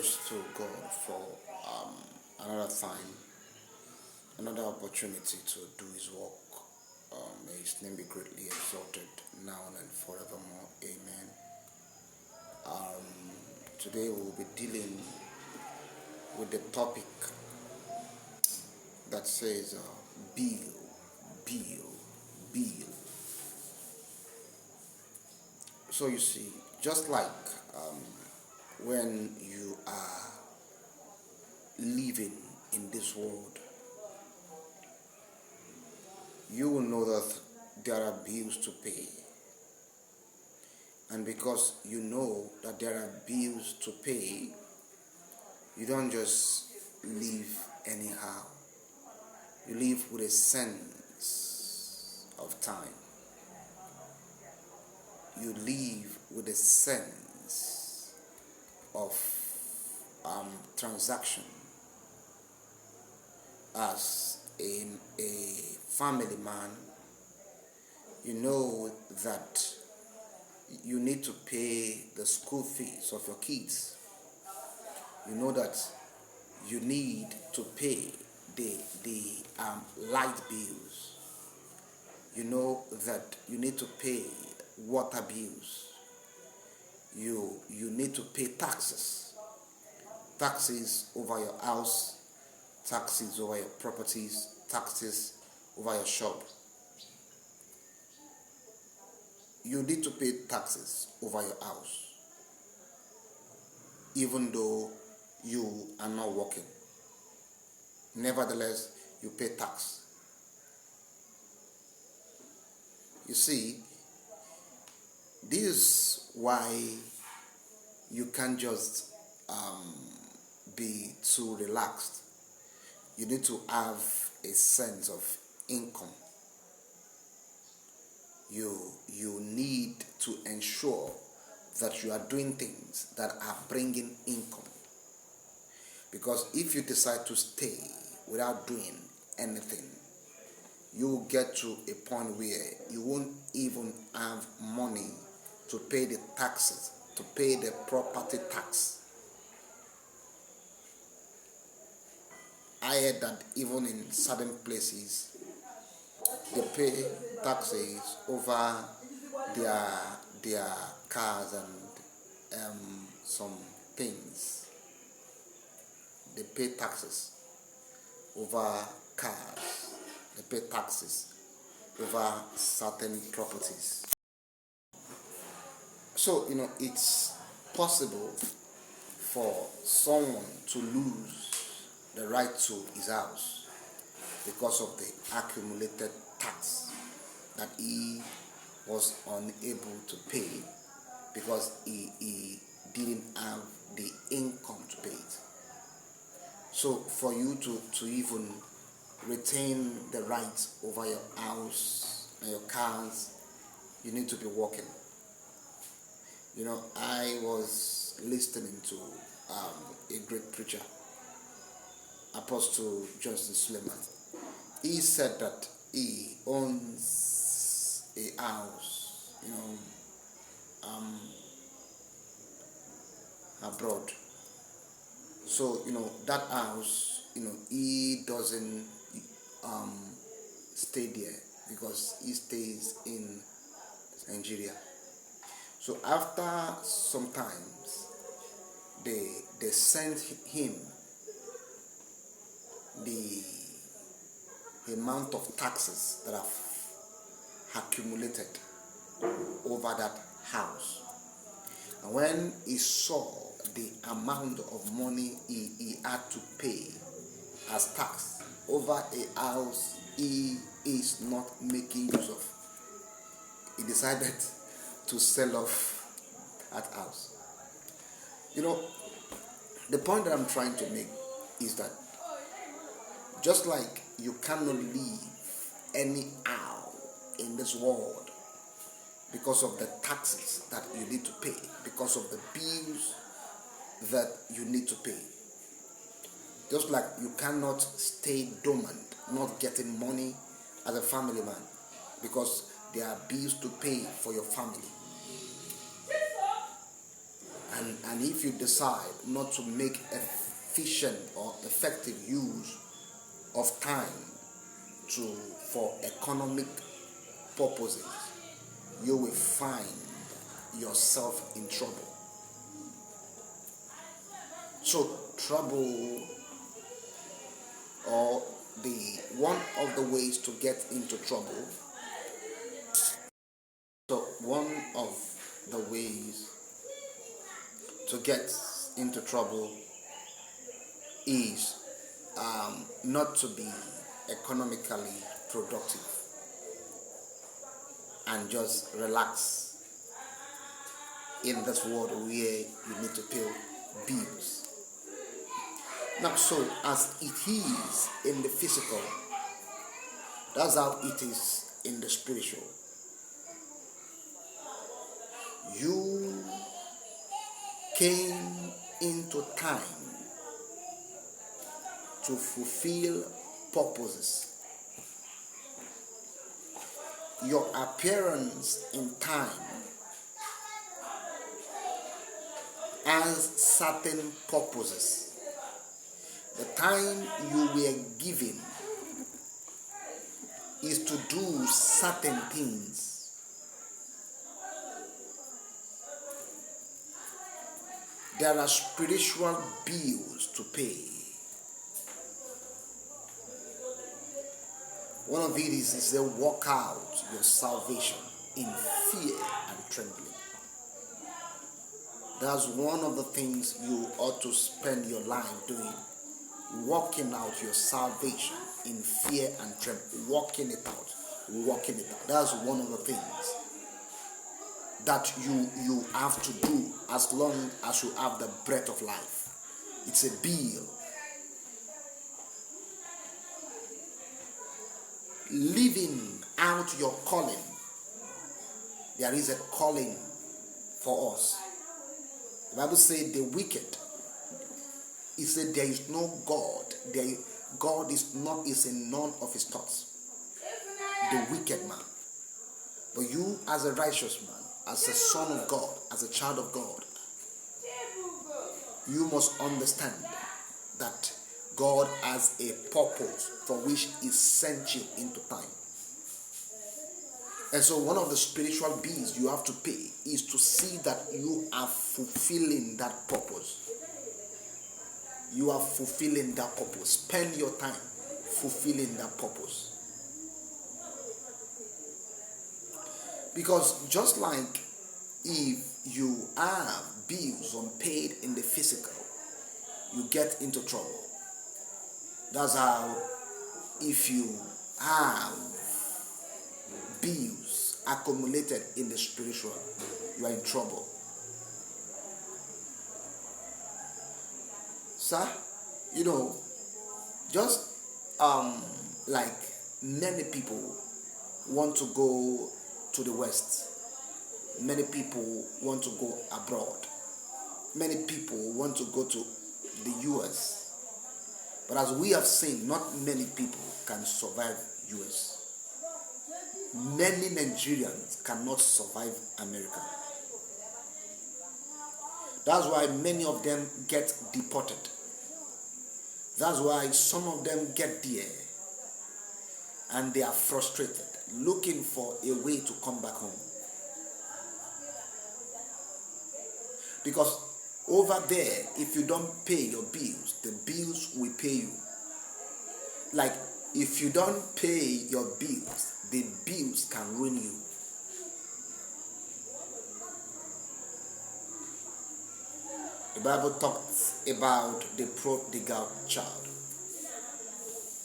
To God for another time, another opportunity to do His work. May His name be greatly exalted now and forevermore. Amen. Today we will be dealing with the topic that says bill, bill, bill. So you see, just like when you are living in this world, you will know that there are bills to pay. And because you know that there are bills to pay, you don't just live anyhow. You live with a sense of time. You live with a sense of transaction. As a family man, you know that you need to pay the school fees of your kids. You know that you need to pay the light bills. You know that you need to pay water bills. You need to pay taxes over your house, taxes over your properties, taxes over your shop. You need to pay taxes over your house, even though you are not working. Nevertheless, you pay tax. You see, this is why you can't just be too relaxed. You need to have a sense of income. You need to ensure that you are doing things that are bringing income. Because if you decide to stay without doing anything, you will get to a point where you won't even have money to pay the taxes, to pay the property tax. I heard that even in certain places, they pay taxes over their cars and some things. They pay taxes over cars. They pay taxes over certain properties. So, it's possible for someone to lose the right to his house because of the accumulated tax that he was unable to pay because he didn't have the income to pay it. So for you to even retain the right over your house and your cars, you need to be working. I was listening to a great preacher, Apostle Johnson Suleiman. He said that he owns a house, abroad. So, that house, he doesn't stay there because he stays in Nigeria. So after some times, they sent him the amount of taxes that have accumulated over that house. And when he saw the amount of money he had to pay as tax over a house he is not making use of, he decided to sell off that house. The point that I'm trying to make is that just like you cannot live anyhow in this world because of the taxes that you need to pay, because of the bills that you need to pay. Just like you cannot stay dormant, not getting money as a family man, because there are bills to pay for your family. and if you decide not to make efficient or effective use of time for economic purposes, you will find yourself in trouble. So trouble, or the one of the ways to get into trouble, so one of the ways to get into trouble is not to be economically productive and just relax in this world where you need to pay bills. Now, so as it is in the physical, that's how it is in the spiritual. You came into time to fulfill purposes. Your appearance in time has certain purposes. The time you were given is to do certain things. There are spiritual bills to pay. One of these is to walk out your salvation in fear and trembling. That's one of the things you ought to spend your life doing. Walking out your salvation in fear and trembling. Walking it out. That's one of the things that you have to do as long as you have the breath of life. It's a bill. Living out your calling. There is a calling for us. The Bible says the wicked. It said there is no God. God is in none of his thoughts. The wicked man. But you, as a righteous man, as a son of God, as a child of God, you must understand that God has a purpose for which he sent you into time. And so one of the spiritual bills you have to pay is to see that you are fulfilling that purpose. You are fulfilling that purpose. Spend your time fulfilling that purpose. Because just like if you have bills unpaid in the physical, you get into trouble. That's how if you have bills accumulated in the spiritual, you are in trouble. Sir, just like many people want to go to the West. Many people want to go abroad. Many people want to go to the US. But as we have seen, not many people can survive US. Many Nigerians cannot survive America. That's why many of them get deported. That's why some of them get there and they are frustrated, looking for a way to come back home. Because over there, if you don't pay your bills, the bills will pay you. Like, if you don't pay your bills, the bills can ruin you. The Bible talks about the prodigal child.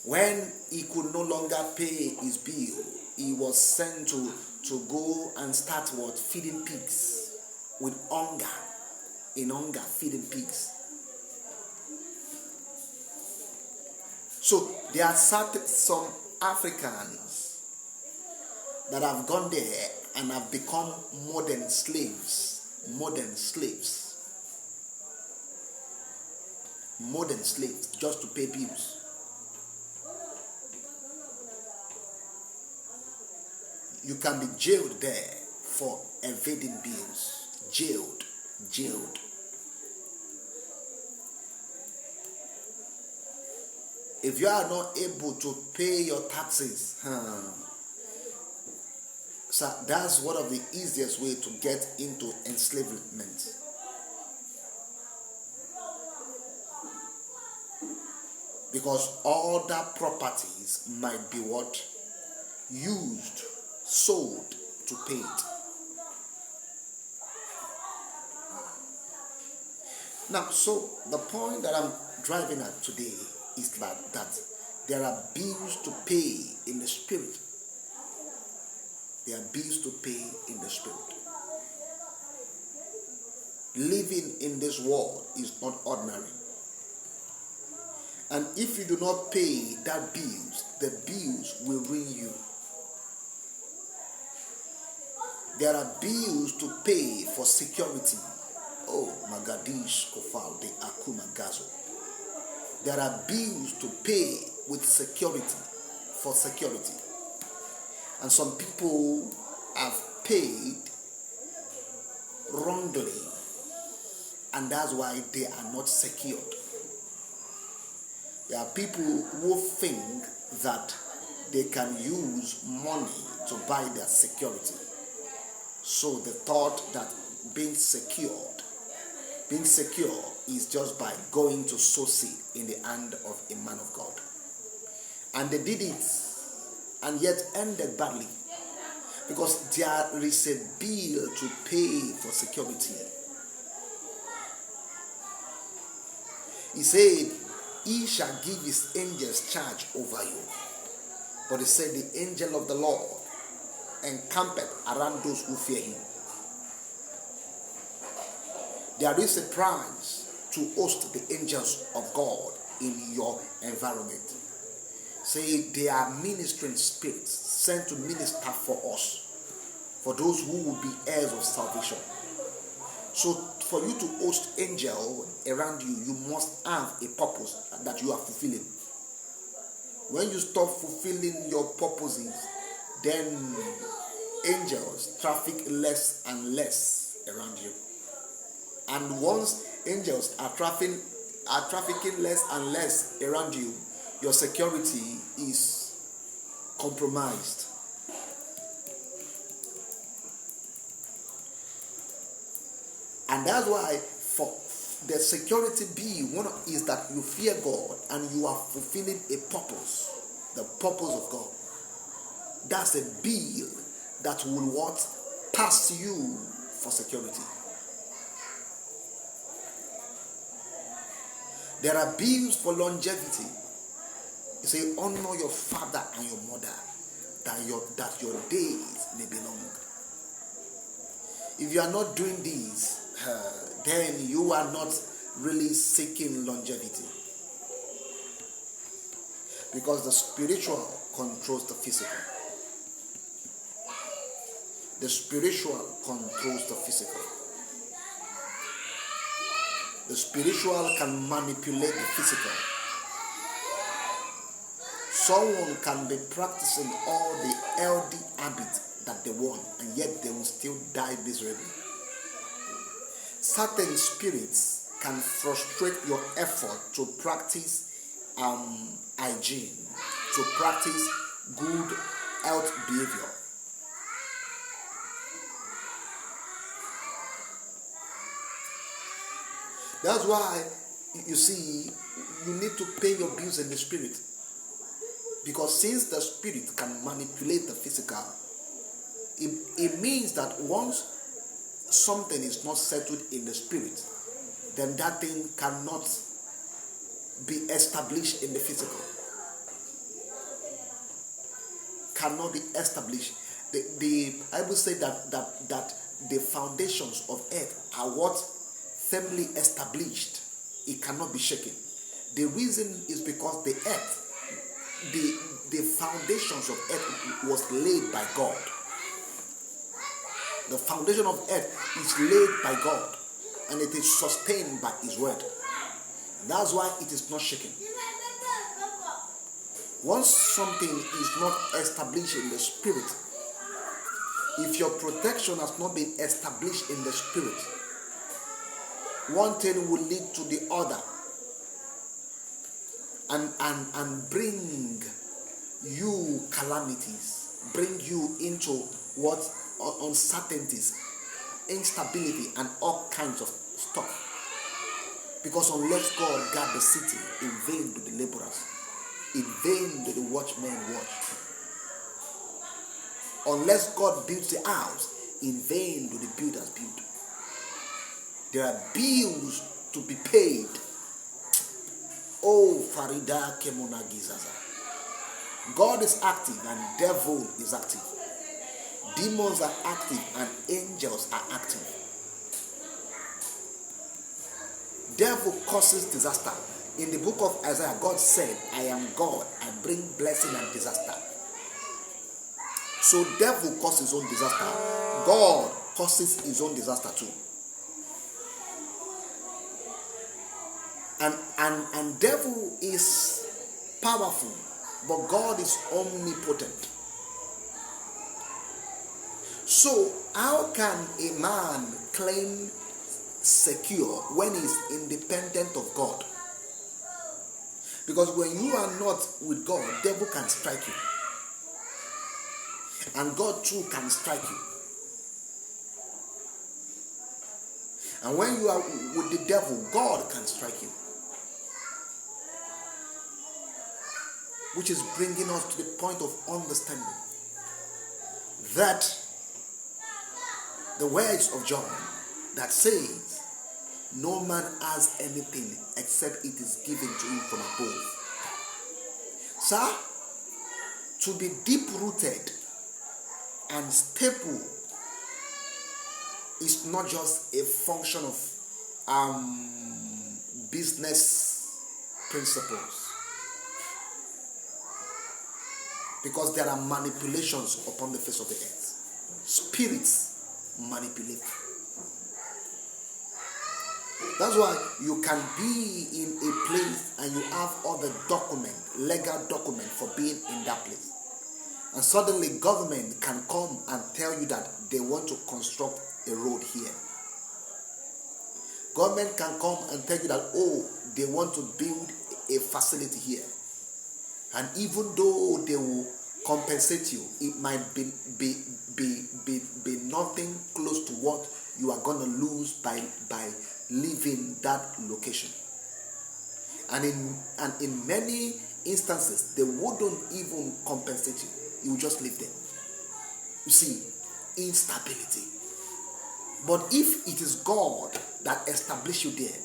When he could no longer pay his bill, he was sent to go and start feeding pigs with hunger. In hunger, feeding pigs. So there are some Africans that have gone there and have become modern slaves, just to pay bills. You can be jailed there for evading bills. Jailed. If you are not able to pay your taxes, so that's one of the easiest way to get into enslavement. Because all that properties might be what? Used, sold to pay it. Now, so the point that I'm driving at today is that there are bills to pay in the spirit. There are bills to pay in the spirit. Living in this world is not ordinary. And if you do not pay that bills, the bills will ruin you. There are bills to pay for security. Oh, Magadish Kofal de Akuma Gazo. There are bills to pay with security, for security. And some people have paid wrongly, and that's why they are not secured. There are people who think that they can use money to buy their security. So they thought that being secure is just by going to sow seed in the hand of a man of God. And they did it, and yet ended badly, because there is a bill to pay for security. He said, he shall give his angels charge over you. But he said, the angel of the Lord encampeth around those who fear him. There is a price to host the angels of God in your environment. Say, they are ministering spirits sent to minister for us, for those who will be heirs of salvation. So for you to host angel around you, you must have a purpose that you are fulfilling. When you stop fulfilling your purposes, then angels traffic less and less around you. And once angels are trafficking less and less around you, your security is compromised. And that's why for the security bill, one is that you fear God and you are fulfilling a purpose, the purpose of God. That's a bill that will what? Pass you for security. There are bills for longevity. You say, honor your father and your mother, that your days may be long. If you are not doing this, then you are not really seeking longevity. Because the spiritual controls the physical. The spiritual controls the physical. The spiritual can manipulate the physical. Someone can be practicing all the healthy habits that they want, and yet they will still die miserably. Certain spirits can frustrate your effort to practice hygiene, to practice good health behavior. That's why you see you need to pay your bills in the spirit. Because since the spirit can manipulate the physical, it means that once something is not settled in the spirit, then that thing cannot be established in the physical. Cannot be established. The Bible says that the foundations of earth are what? Firmly established. It cannot be shaken. The reason is because the earth, the foundations of earth was laid by God. The foundation of earth is laid by God, and it is sustained by His word. That's why it is not shaken. Once something is not established in the spirit, if your protection has not been established in the spirit, one thing will lead to the other, and and bring you calamities, bring you into what uncertainties, instability, and all kinds of stuff. Because unless God guard the city, in vain do the laborers, in vain do the watchmen watch. Unless God builds the house, in vain do the builders build. There are bills to be paid. Oh, Farida Kemona Gizaza. God is active and devil is active. Demons are active and angels are active. Devil causes disaster. In the book of Isaiah, God said, I am God, I bring blessing and disaster. So devil causes his own disaster. God causes his own disaster too. And devil is powerful, but God is omnipotent. So how can a man claim secure when he's independent of God? Because when you are not with God, devil can strike you. And God too can strike you. And when you are with the devil, God can strike you. Which is bringing us to the point of understanding that the words of John that says, no man has anything except it is given to him from above. Sir, to be deep-rooted and stable is not just a function of business principles. Because there are manipulations upon the face of the earth. Spirits manipulate. That's why you can be in a place and you have all the legal document for being in that place. And suddenly government can come and tell you that they want to construct a road here. Government can come and tell you that, oh, they want to build a facility here. And even though they will compensate you, it might be nothing close to what you are going to lose by leaving that location. And in many instances, they wouldn't even compensate you. You will just leave them. You see, instability. But if it is God that established you there,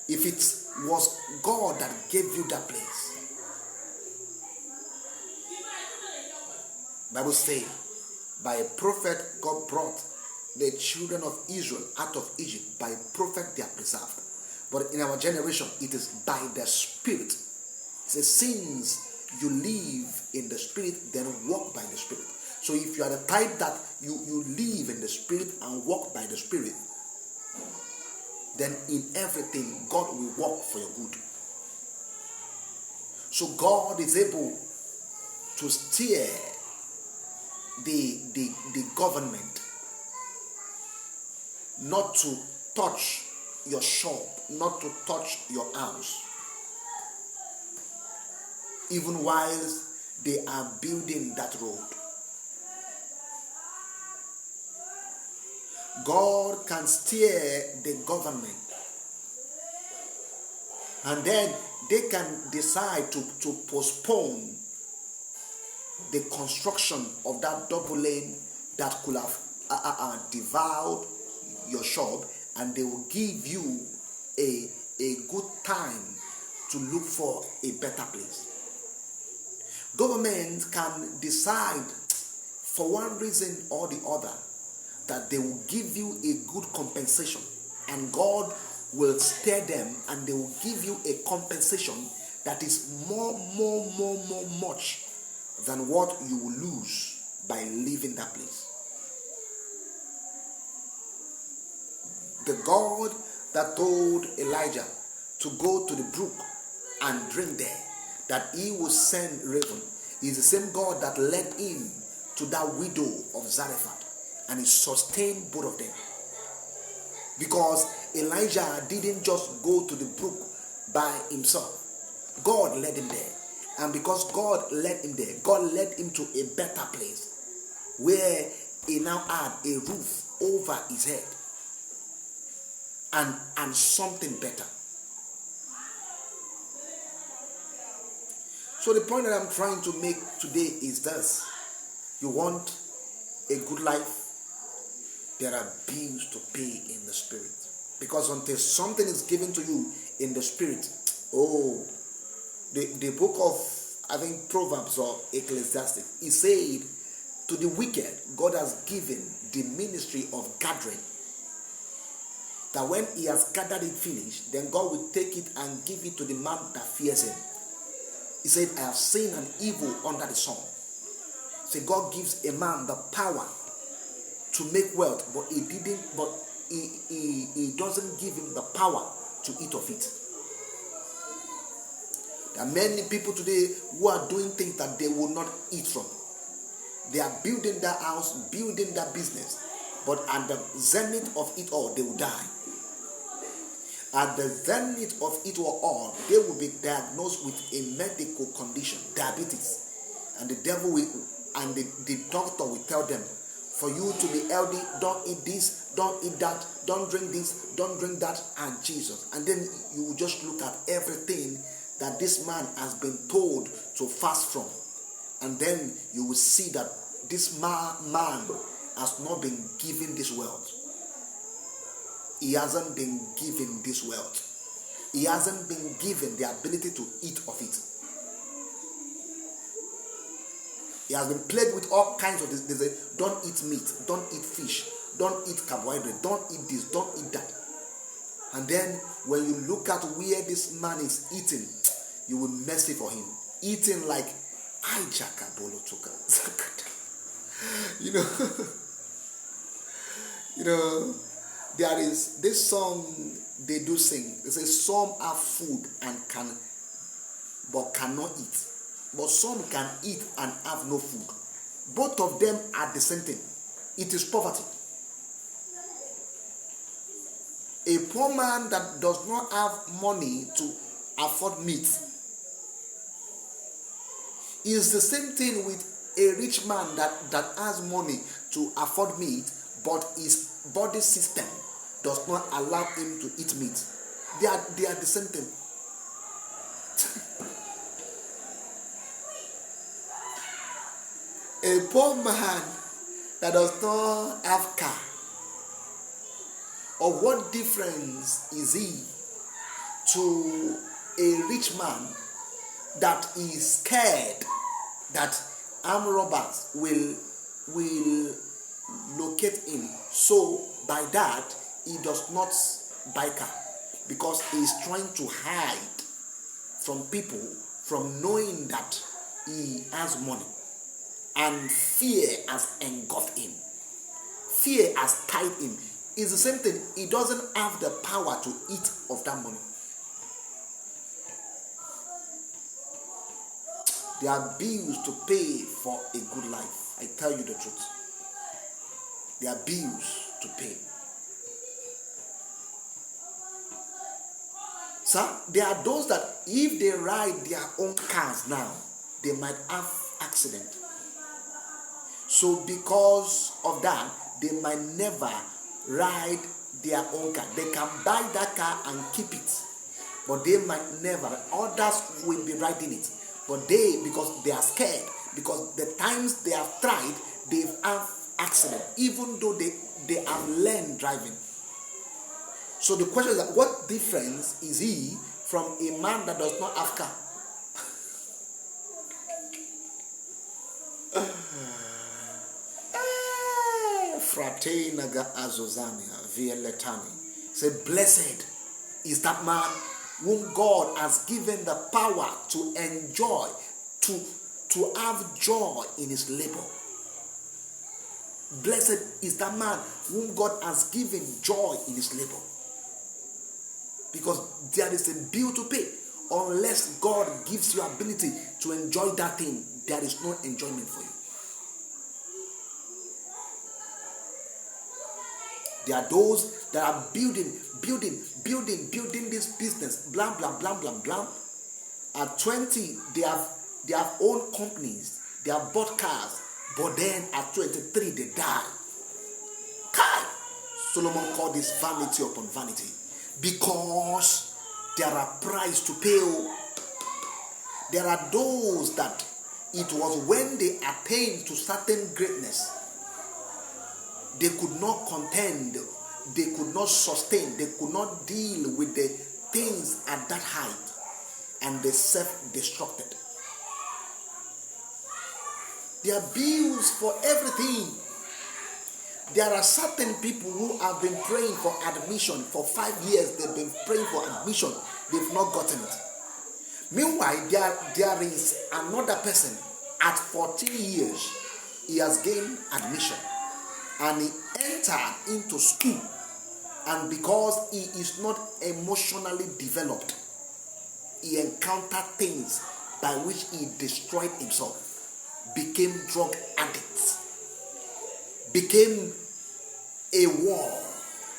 if it was God that gave you that place, Bible says, by a prophet God brought the children of Israel out of Egypt. By a prophet they are preserved. But in our generation, it is by the Spirit. It says, since you live in the Spirit, then walk by the Spirit. So if you are the type that you live in the Spirit and walk by the Spirit, then in everything God will work for your good. So God is able to steer the government not to touch your shop, not to touch your house, even while they are building that road. God can steer the government, and then they can decide to postpone the construction of that double lane that could have devoured your shop, and they will give you a good time to look for a better place. Governments can decide for one reason or the other that they will give you a good compensation, and God will steer them and they will give you a compensation that is more much than what you will lose by leaving that place. The God that told Elijah to go to the brook and drink there, that he will send raven, is the same God that led him to that widow of Zarephath, and he sustained both of them. Because Elijah didn't just go to the brook by himself. God led him there. And because God led him there, God led him to a better place where he now had a roof over his head and something better. So the point that I'm trying to make today is this. You want a good life? There are bills to pay in the spirit. Because until something is given to you in the spirit, the book of, I think, Proverbs or Ecclesiastes, it said, to the wicked, God has given the ministry of gathering. That when he has gathered it finished, then God will take it and give it to the man that fears him. He said, I have seen an evil under the sun. So God gives a man the power to make wealth, but he doesn't give him the power to eat of it. There are many people today who are doing things that they will not eat from. They are building their house, building their business, but at the zenith of it all, they will die. At the zenith of it all, they will be diagnosed with a medical condition, diabetes. And the devil will, and the doctor will tell them, for you to be healthy, don't eat this, don't eat that, don't drink this, don't drink that, and Jesus. And then you will just look at everything that this man has been told to fast from. And then you will see that this man has not been given this wealth. He hasn't been given this wealth. He hasn't been given the ability to eat of it. He has been plagued with all kinds of this. They say, don't eat meat, don't eat fish, don't eat carbohydrate, don't eat this, don't eat that. And then when you look at where this man is eating, you will mercy for him. Eating like there is this song they do sing. It says some have food and but cannot eat. But some can eat and have no food. Both of them are the same thing. It is poverty. A poor man that does not have money to afford meat is the same thing with a rich man that has money to afford meat, but his body system does not allow him to eat meat. They are the same thing. A poor man that does not have car, or what difference is he to a rich man that is scared that armed robbers will locate him? So by that he does not buy car, because he is trying to hide from people from knowing that he has money. And fear has engulfed him. Fear has tied him. It's the same thing. He doesn't have the power to eat of that money. There are bills to pay for a good life. I tell you the truth. There are bills to pay. Sir, there are those that if they ride their own cars now, they might have accident. So because of that, they might never ride their own car. They can buy that car and keep it, but they might never. Others will be riding it, but they, because they are scared, because the times they have tried, they have accident, even though they have learned driving. So the question is that what difference is he from a man that does not have car? Fratenaga azozania vieletani. Say, blessed is that man whom God has given the power to enjoy, to have joy in his labor. Blessed is that man whom God has given joy in his labor. Because there is a bill to pay. Unless God gives you ability to enjoy that thing, there is no enjoyment for you. There are those that are building this business, blah, blah, blah, blah, blah. At 20, they have owned companies, they have bought cars, but then at 23 they die. Kai! Solomon called this vanity upon vanity, because there are price to pay. There are those that it was when they attained to certain greatness, they could not contend, they could not sustain, they could not deal with the things at that height, and they self-destructed. There are bills for everything. There are certain people who have been praying for admission for 5 years. They've been praying for admission. They've not gotten it. Meanwhile, there is another person at 14 years. He has gained admission and he entered into school. And because he is not emotionally developed, he encountered things by which he destroyed himself, became drug addicts, became a war,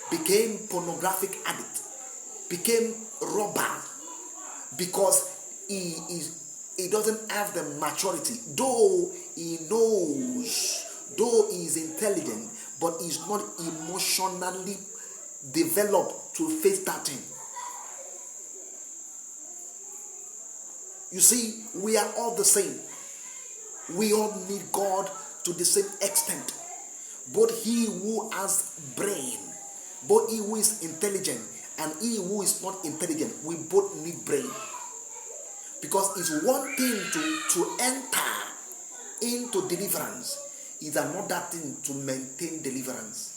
became pornographic addict, became robber, because he doesn't have the maturity. Though he knows, though he is intelligent, but he's not emotionally developed to face that thing. You see, we are all the same. We all need God to the same extent. Both he who has brain, both he who is intelligent and he who is not intelligent, we both need brain. Because it's one thing to enter into deliverance, it's another thing to maintain deliverance.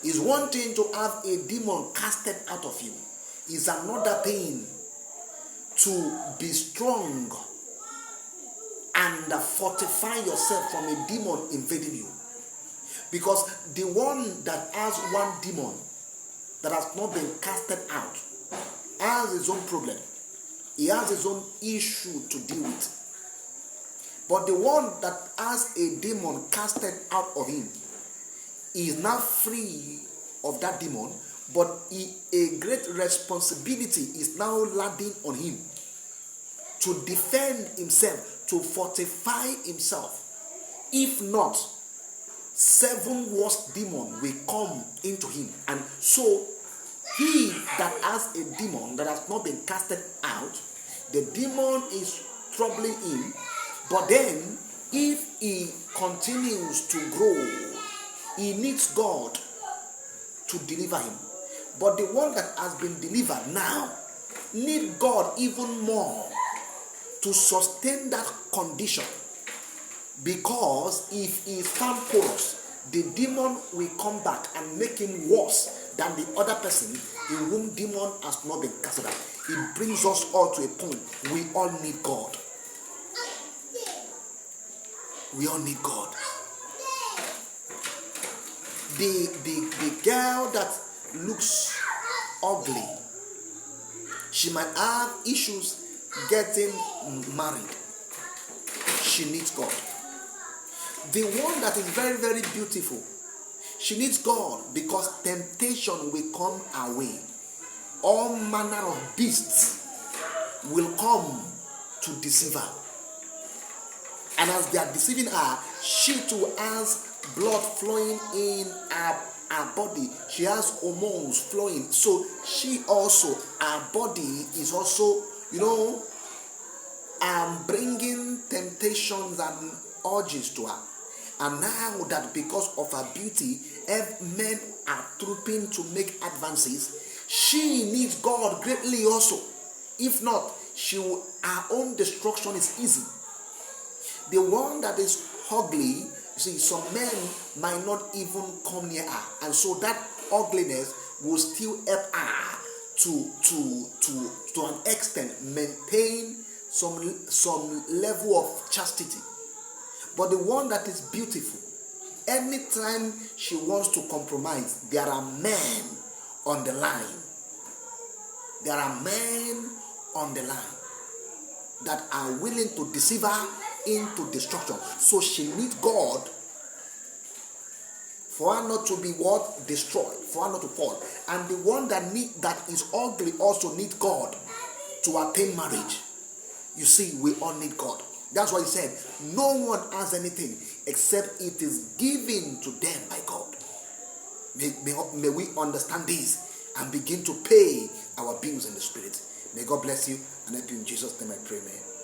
It's one thing to have a demon casted out of you, it's another thing to be strong and fortify yourself from a demon invading you. Because the one that has one demon that has not been casted out has his own problem. He has his own issue to deal with. But the one that has a demon casted out of him is now free of that demon, but a great responsibility is now landing on him to defend himself, to fortify himself. If not, 7 worse demons will come into him. And so he that has a demon that has not been casted out, the demon is troubling him. But then if he continues to grow, he needs God to deliver him. But the one that has been delivered now needs God even more to sustain that condition. Because if he is found porous, the demon will come back and make him worse than the other person in whom demon has not been casted out. It brings us all to a point. We all need God. We all need God. The girl that looks ugly, she might have issues getting married. She needs God. The one that is very, very beautiful, she needs God, because temptation will come her way. All manner of beasts will come to deceive her. And as they are deceiving her, she too has blood flowing in her body. She has hormones flowing. So she also, her body is also, bringing temptations and urges to her. And now that because of her beauty, men are trooping to make advances, she needs God greatly also. If not, her own destruction is easy. The one that is ugly, you see, some men might not even come near her, and so that ugliness will still help her to an extent maintain some level of chastity. But the one that is beautiful, anytime she wants to compromise, there are men on the line. There are men on the line that are willing to deceive her into destruction. So she needs God for her not to be destroyed, for her not to fall. And the one that is ugly also needs God to attain marriage. You see, we all need God. That's why he said, no one has anything except it is given to them by God. May we understand this and begin to pay our bills in the spirit. May God bless you and help you in Jesus' name I pray, man.